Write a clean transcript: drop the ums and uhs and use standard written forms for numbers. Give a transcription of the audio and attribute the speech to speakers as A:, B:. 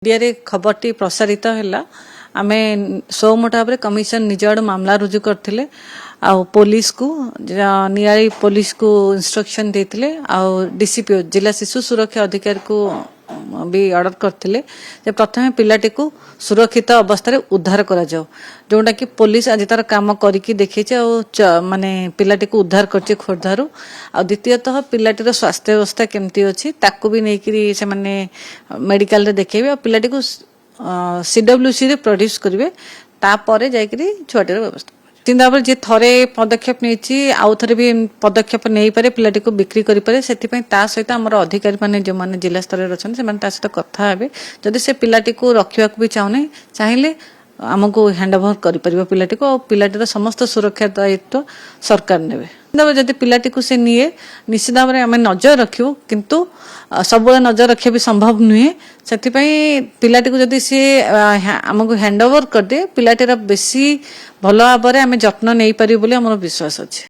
A: Media खबरटी प्रसारित है आम सो मुताबिक कमिशन निज आड़ मामला रुजु करते पुलिस को नियारी पुलिस को इंस्ट्रक्शन देते डीसीपी जिला शिशु सुरक्षा अधिकारी को भी ऑर्डर करते प्रथम पिलाटी को सुरक्षित अवस्था उद्धार करा जाओ जोटा कि पुलिस आज तार काम करके देखी माने पिलाटी को उद्धार कर खोर्धारू आ द्वितीयतः पिलाटीर स्वास्थ्य अवस्था केमती अच्छी ताकू भी नहीं से माने मेडिकल रे देखेबे पिलाटी को सीडब्ल्यूसी रे प्रोड्यूस करेंगे तापर जाकरी छुआटीर व्यवस्था चिंता जी थरे पदक्षेप नहीं आउ थे भी पदक्षेप नहीं पारे पिलाटी को बिक्री करें से सहित आम अधिकारी मैंने जो मैंने जिला स्तर में अच्छा सहित कथा हे जदि से पिलाटी को रखा भी चाहिए आमको हैंड ओवर कर पिलाटी को पिलाटीर समस्त सुरक्षा दायित्व सरकार ने जदि पिलाटी को से निए निश्चित भाव में आम नजर रखू किंतु सब नजर रखा भी संभव नुहे से पिलाटी को जदि सी आमको हैंड ओवर कर दे पिलाटीर बेसी भल भाव में आम जत्न नहीं पार विश्वास अच्छे।